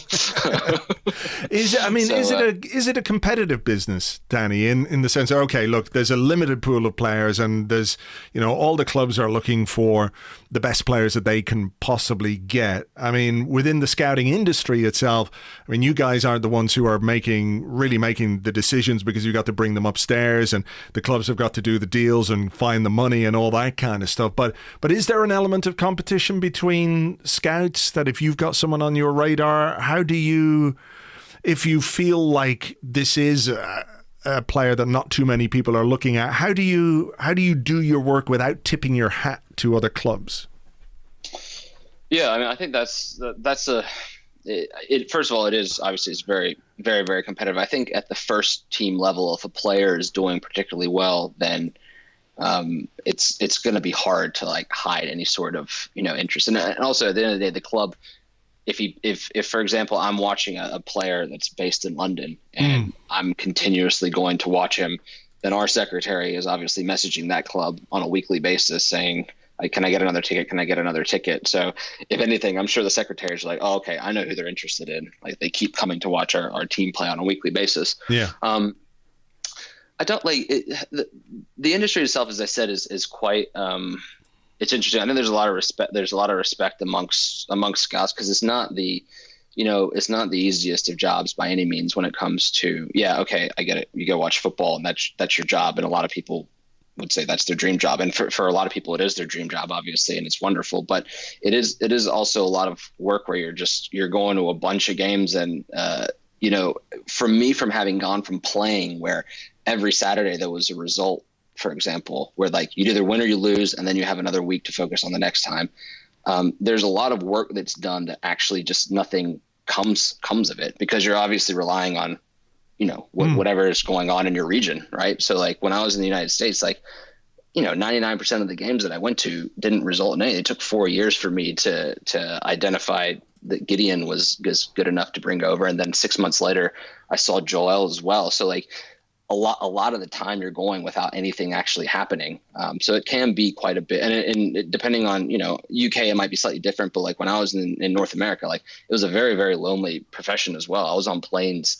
Is it a competitive business, Danny, in the sense of, okay, look, there's a limited pool of players and there's, all the clubs are looking for the best players that they can possibly get. I mean, within the scouting industry itself, I mean, you guys aren't the ones who are really making the decisions, because you've got to bring them upstairs and the clubs have got to do the deals and find the money and all that kind of stuff. But is there an element of competition between scouts that if you've got someone on your radar, how do you, if you feel like this is a player that not too many people are looking at, how do you do your work without tipping your hat to other clubs? Yeah, I mean, I think that's first of all, it is obviously it's very, very, very competitive. I think at the first team level, if a player is doing particularly well, then it's going to be hard to like hide any sort of interest. And also at the end of the day, the club, if for example I'm watching a player that's based in London and I'm continuously going to watch him, then our secretary is obviously messaging that club on a weekly basis saying, like, can I get another ticket? Can I get another ticket? So if anything, I'm sure the secretaries are like, oh, okay, I know who they're interested in. Like, they keep coming to watch our team play on a weekly basis. Yeah. I don't like it. The industry itself, as I said, is quite, it's interesting. I think there's a lot of respect. There's a lot of respect amongst scouts, because it's not the easiest of jobs by any means when it comes to, yeah, okay, I get it. You go watch football and that's your job. And a lot of people would say that's their dream job. And for a lot of people, it is their dream job, obviously, and it's wonderful. But it is also a lot of work where you're going to a bunch of games. And, for me, from having gone from playing where every Saturday there was a result, for example, where like you either win or you lose, and then you have another week to focus on the next time. There's a lot of work that's done that actually just nothing comes of it, because you're obviously relying on, whatever is going on in your region. Right. So like when I was in the United States, like, 99% of the games that I went to didn't result in anything. It took 4 years for me to identify that Gideon was good enough to bring over. And then 6 months later, I saw Joel as well. So like a lot of the time you're going without anything actually happening. So it can be quite a bit. And depending on, UK, it might be slightly different. But like when I was in North America, like it was a very, very lonely profession as well. I was on planes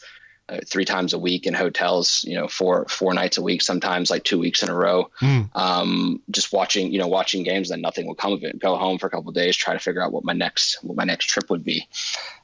3 times a week in hotels, four nights a week, sometimes like 2 weeks in a row, just watching games, then nothing would come of it. Go home for a couple of days, try to figure out what my next trip would be.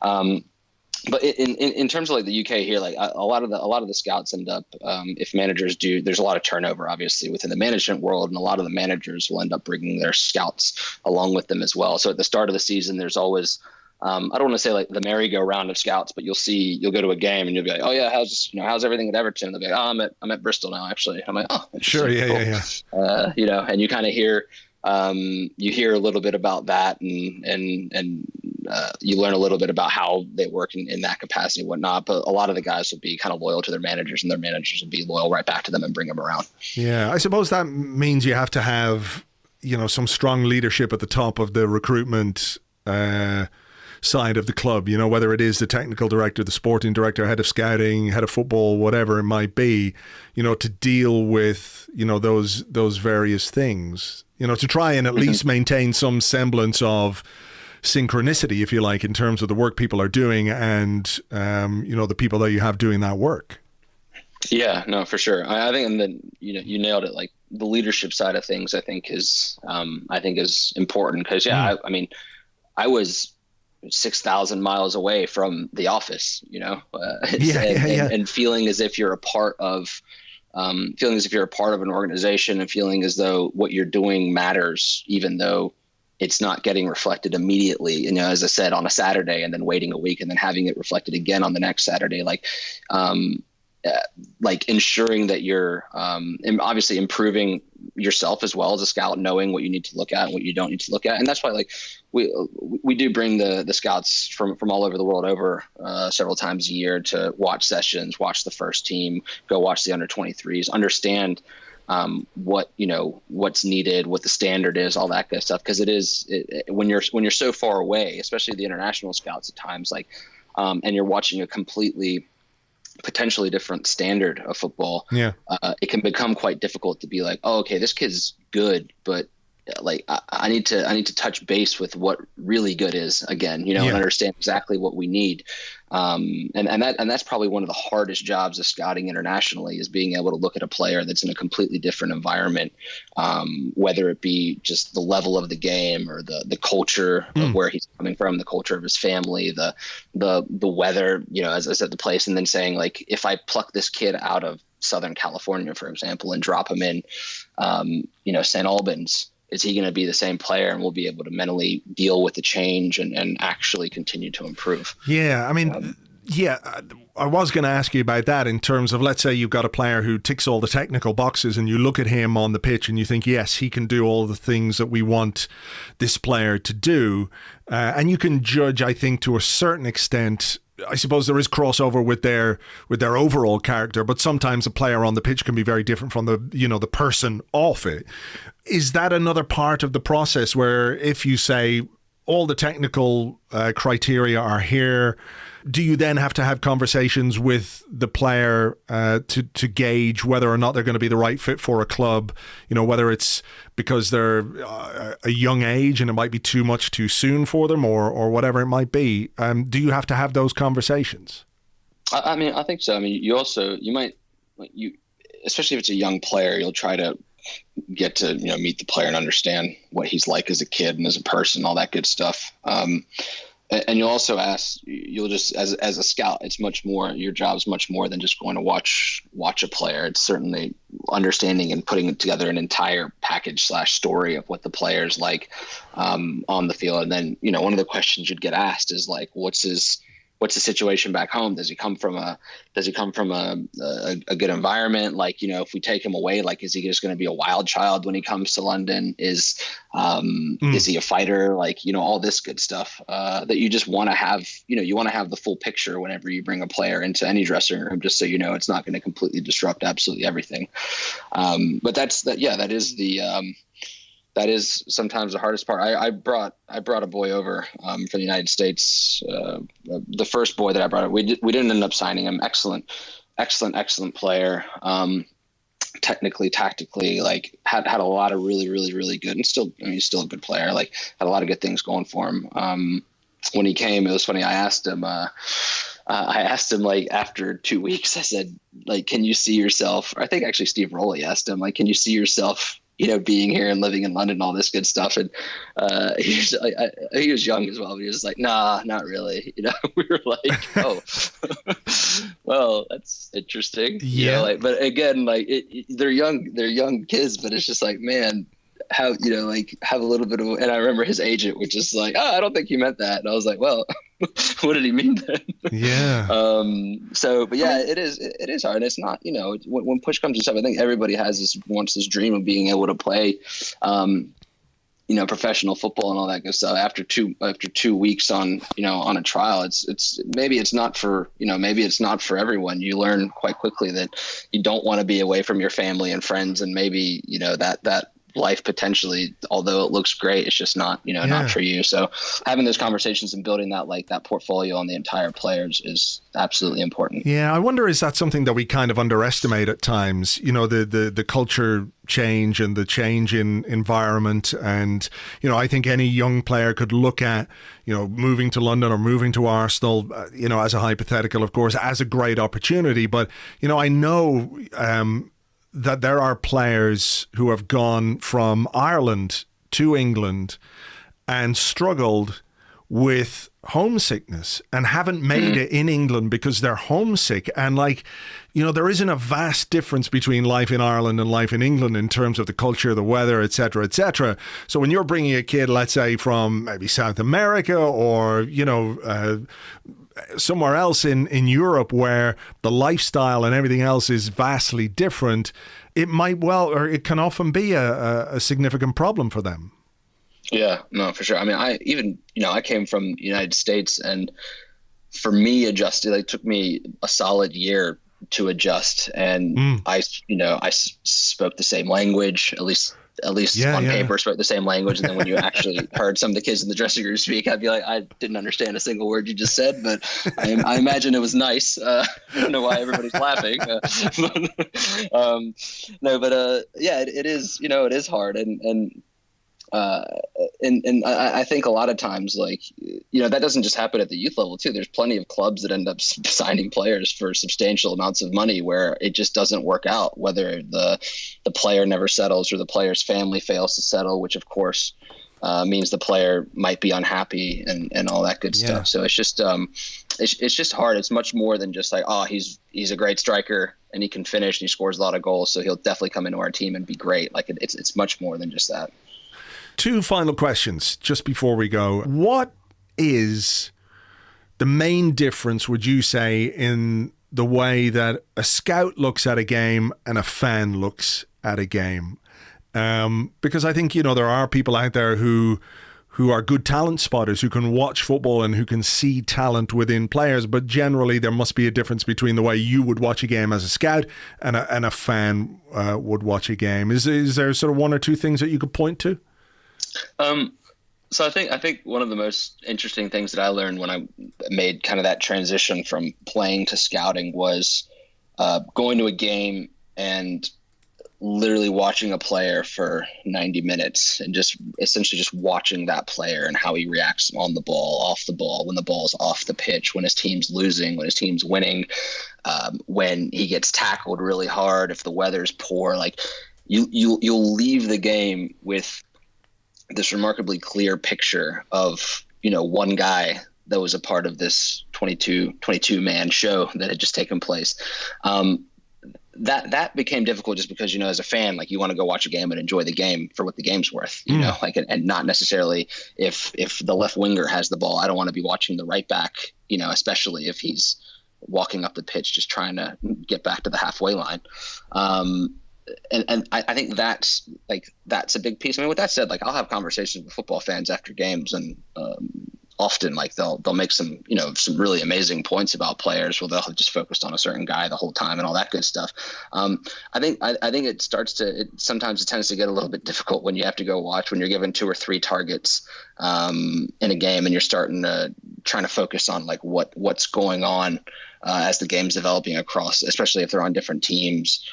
But in terms of like the UK here, like a lot of the scouts end up, if managers do, there's a lot of turnover obviously within the management world, and a lot of the managers will end up bringing their scouts along with them as well. So at the start of the season, there's always, I don't want to say like the merry-go-round of scouts, but you'll go to a game and you'll be like, oh yeah, how's everything at Everton? And they'll be like, oh, I'm at Bristol now, actually. I'm like, oh, sure. Yeah. Yeah. And you kind of hear a little bit about that, and you learn a little bit about how they work in that capacity and whatnot. But a lot of the guys will be kind of loyal to their managers, and their managers will be loyal right back to them and bring them around. Yeah. I suppose that means you have to have, some strong leadership at the top of the recruitment side of the club, whether it is the technical director, the sporting director, head of scouting, head of football, whatever it might be, to deal with, those various things, to try and at least maintain some semblance of synchronicity, if you like, in terms of the work people are doing and, the people that you have doing that work. Yeah, no, for sure. I think, and then, you nailed it. Like the leadership side of things, I think is important because, I mean, I was 6,000 miles away from the office, and feeling as if you're a part of, an organization, and feeling as though what you're doing matters, even though it's not getting reflected immediately, as I said, on a Saturday, and then waiting a week and then having it reflected again on the next Saturday, like ensuring that you're obviously improving yourself as well as a scout, knowing what you need to look at and what you don't need to look at. And that's why like we do bring the scouts from all over the world over several times a year to watch sessions, watch the first team, go watch the under 23s, understand what's needed, what the standard is, all that good stuff. Because when you're so far away, especially the international scouts at times, like and you're watching a completely potentially different standard of football, it can become quite difficult to be like, oh, okay, this kid's good, but like I need to touch base with what really good is again, and understand exactly what we need. And that's probably one of the hardest jobs of scouting internationally, is being able to look at a player that's in a completely different environment, whether it be just the level of the game or the culture of where he's coming from, the culture of his family, the weather, as I said, the place, and then saying, like, if I pluck this kid out of Southern California, for example, and drop him in, St. Albans, is he going to be the same player, and we'll be able to mentally deal with the change and actually continue to improve? Yeah, I mean, I was going to ask you about that in terms of, let's say you've got a player who ticks all the technical boxes and you look at him on the pitch and you think, yes, he can do all the things that we want this player to do. And you can judge, I think, to a certain extent. I suppose there is crossover with their overall character, but sometimes a player on the pitch can be very different from the person off it. Is that another part of the process where, if you say all the technical criteria are here, do you then have to have conversations with the player to gauge whether or not they're going to be the right fit for a club? Whether it's because they're a young age and it might be too much too soon for them, or whatever it might be. Do you have to have those conversations? I mean, I think so. I mean, you might, especially if it's a young player, you'll try to get to meet the player and understand what he's like as a kid and as a person, all that good stuff. And you'll also you'll just, as a scout, it's much more, your job's much more than just going to watch a player. It's certainly understanding and putting together an entire package / story of what the player's like on the field. And then, one of the questions you'd get asked is, like, what's the situation back home? Does he come from a good environment? Like, if we take him away, like, is he just going to be a wild child when he comes to London? Is he a fighter? Like, all this good stuff that you just want to have, you want to have the full picture whenever you bring a player into any dressing room, just so it's not going to completely disrupt absolutely everything. But that is sometimes the hardest part. I brought a boy over from the United States. The first boy that I brought, we didn't end up signing him. Excellent player. Technically, tactically, like had a lot of really, really, really good, and he's still a good player. Like, had a lot of good things going for him. When he came, it was funny. I asked him, like, after 2 weeks, I said, like, can you see yourself? Or I think actually Steve Rowley asked him, like, can you see yourself, being here and living in London, all this good stuff. And he was young as well, but he was like, nah, not really. We were like, oh, well, that's interesting. Yeah. But again, like, they're young kids, but it's just like, man, how, have a little bit of, and I remember his agent was just like, I don't think he meant that. And I was like, well, what did he mean then? Yeah. But yeah, it is hard. It's not, when push comes to shove, I think everybody wants this dream of being able to play, professional football and all that good stuff. After 2 weeks on a trial, maybe it's not for everyone. You learn quite quickly that you don't want to be away from your family and friends, and maybe, that life potentially, although it looks great, it's just not, not for you. So having those conversations and building that portfolio on the entire players is absolutely important. Yeah. I wonder, is that something that we kind of underestimate at times, the culture change and the change in environment. And, I think any young player could look at, moving to London or moving to Arsenal, as a hypothetical, of course, as a great opportunity. But, I know, that there are players who have gone from Ireland to England and struggled with homesickness and haven't made it in England because they're homesick. And there isn't a vast difference between life in Ireland and life in England in terms of the culture, the weather, et cetera, et cetera. So when you're bringing a kid, let's say from maybe South America or, somewhere else in Europe where the lifestyle and everything else is vastly different, it it can often be a significant problem for them. Yeah, no, for sure. I mean, I came from the United States, and for me, adjusting, it took me a solid year to adjust. And I spoke the same language, at least on paper, spoke the same language. And then when you actually heard some of the kids in the dressing room speak, I'd be like, I didn't understand a single word you just said, but I imagine it was nice. I don't know why everybody's laughing. It is, it is hard. And uh, and I think a lot of times, like, that doesn't just happen at the youth level too. There's plenty of clubs that end up signing players for substantial amounts of money where it just doesn't work out, whether the player never settles or the player's family fails to settle, which of course means the player might be unhappy and all that good stuff. So it's just it's just hard. It's much more than just like, oh, he's a great striker and he can finish and he scores a lot of goals, so he'll definitely come into our team and be great. Like it's much more than just that. 2 final questions just before we go. What is the main difference, would you say, in the way that a scout looks at a game and a fan looks at a game? Because I think, there are people out there who are good talent spotters, who can watch football and who can see talent within players. But generally, there must be a difference between the way you would watch a game as a scout and a fan would watch a game. Is there sort of 1 or 2 things that you could point to? So I think one of the most interesting things that I learned when I made kind of that transition from playing to scouting was going to a game and literally watching a player for 90 minutes and just essentially just watching that player and how he reacts on the ball, off the ball, when the ball's off the pitch, when his team's losing, when his team's winning, when he gets tackled really hard, if the weather's poor. Like you'll leave the game with this remarkably clear picture of, one guy that was a part of this 22 man show that had just taken place. That became difficult just because, as a fan, like you want to go watch a game and enjoy the game for what the game's worth, and not necessarily if the left winger has the ball. I don't want to be watching the right back, especially if he's walking up the pitch, just trying to get back to the halfway line. And I think that's a big piece. I mean, with that said, like I'll have conversations with football fans after games, and often like they'll make some some really amazing points about players where they'll have just focused on a certain guy the whole time and all that good stuff. I think sometimes it tends to get a little bit difficult when you have to go watch, when you're given 2 or 3 targets in a game and you're trying to focus on like what's going on as the game's developing across, especially if they're on different teams,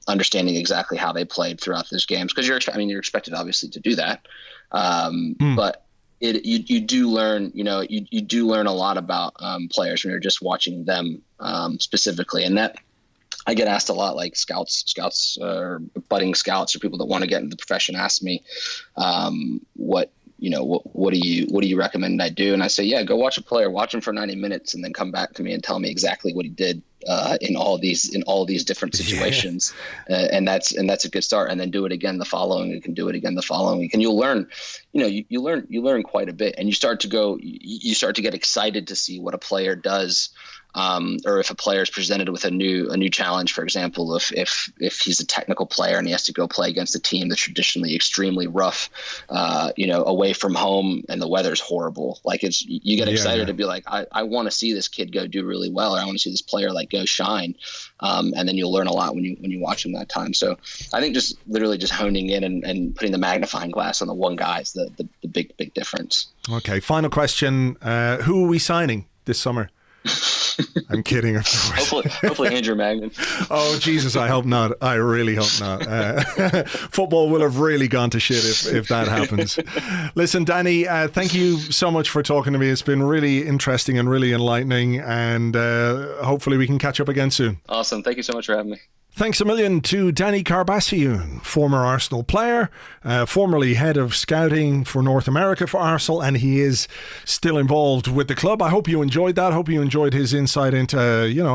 understanding exactly how they played throughout those games. Because you're expected obviously to do that. But you do learn, you do learn a lot about players when you're just watching them specifically. And that I get asked a lot, like scouts or budding scouts or people that want to get into the profession ask me, what do you recommend I do? And I say, yeah, go watch a player, watch him for 90 minutes and then come back to me and tell me exactly what he did in all these different situations. And that's a good start. And then do it again the following week, and do it again the following week. And you'll learn, you learn quite a bit, and you start to get excited to see what a player does. Or if a player is presented with a new challenge, for example, if he's a technical player and he has to go play against a team that's traditionally extremely rough, away from home, and the weather's horrible, like you get excited to be like, I want to see this kid go do really well, or I want to see this player like go shine, and then you'll learn a lot when you watch him that time. So I think just literally just honing in and putting the magnifying glass on the one guy is the big difference. Okay, final question: who are we signing this summer? I'm kidding, of course. Hopefully Andrew Magnan. Oh, Jesus, I hope not. I really hope not. Football will have really gone to shit if that happens. Listen, Danny, thank you so much for talking to me. It's been really interesting and really enlightening, and hopefully we can catch up again soon. Awesome. Thank you so much for having me. Thanks a million to Danny Karbassiyoon, former Arsenal player, formerly head of scouting for North America for Arsenal, and he is still involved with the club. I hope you enjoyed that. I hope you enjoyed his insight into,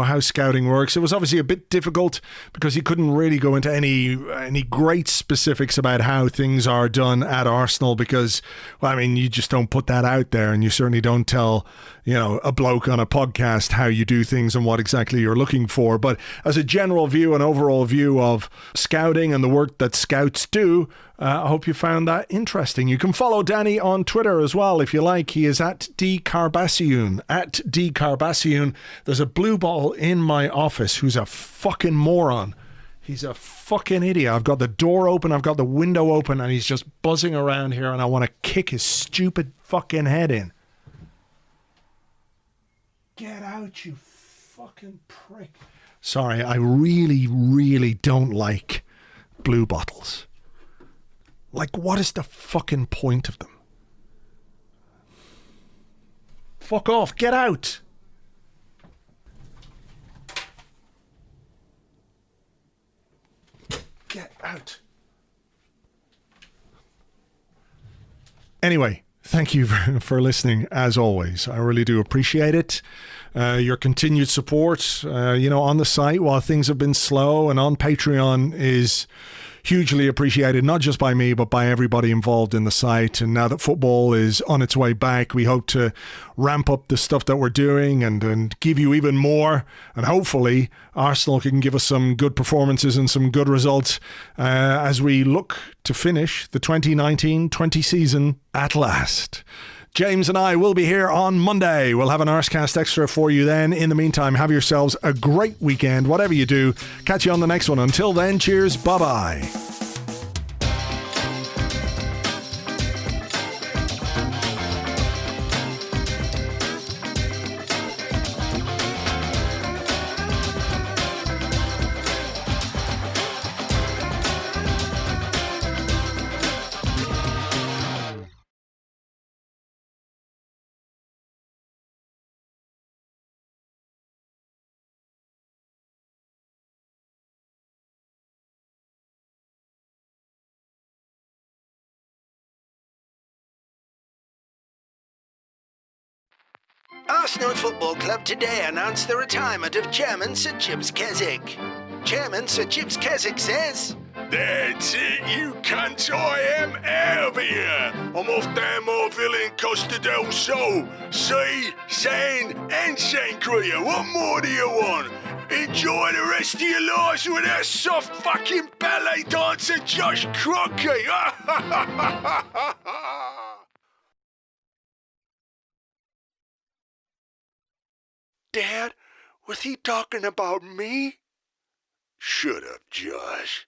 how scouting works. It was obviously a bit difficult because he couldn't really go into any great specifics about how things are done at Arsenal because, you just don't put that out there, and you certainly don't tell, a bloke on a podcast how you do things and what exactly you're looking for. But as a general view, an overall view of scouting and the work that scouts do, I hope you found that interesting. You can follow Danny on Twitter as well if you like. He is at @dkarbassiyoon. @dkarbassiyoon. There's a blue ball in my office who's a fucking moron. He's a fucking idiot. I've got the door open, I've got the window open, and he's just buzzing around here, and I want to kick his stupid fucking head in. Get out, you fucking prick. Sorry, I really, really don't like blue bottles. Like, what is the fucking point of them? Fuck off. Get out. Get out. Anyway, thank you for listening, as always. I really do appreciate it. Your continued support, on the site while things have been slow, and on Patreon is hugely appreciated, not just by me, but by everybody involved in the site. And now that football is on its way back, we hope to ramp up the stuff that we're doing and give you even more. And hopefully Arsenal can give us some good performances and some good results as we look to finish the 2019-20 season at last. James and I will be here on Monday. We'll have an Arsecast extra for you then. In the meantime, have yourselves a great weekend, whatever you do. Catch you on the next one. Until then, cheers. Bye-bye. Arsenal Football Club today announced the retirement of Chairman Sir Jibs Keswick. Chairman Sir Jibs Keswick says, "That's it, you cunts, I am out of here. I'm off down my villa in Costa del Sol. Sea, sand, and sangria. What more do you want? Enjoy the rest of your lives with that soft fucking ballet dancer Josh Crockett." Dad, was he talking about me? Shut up, Josh.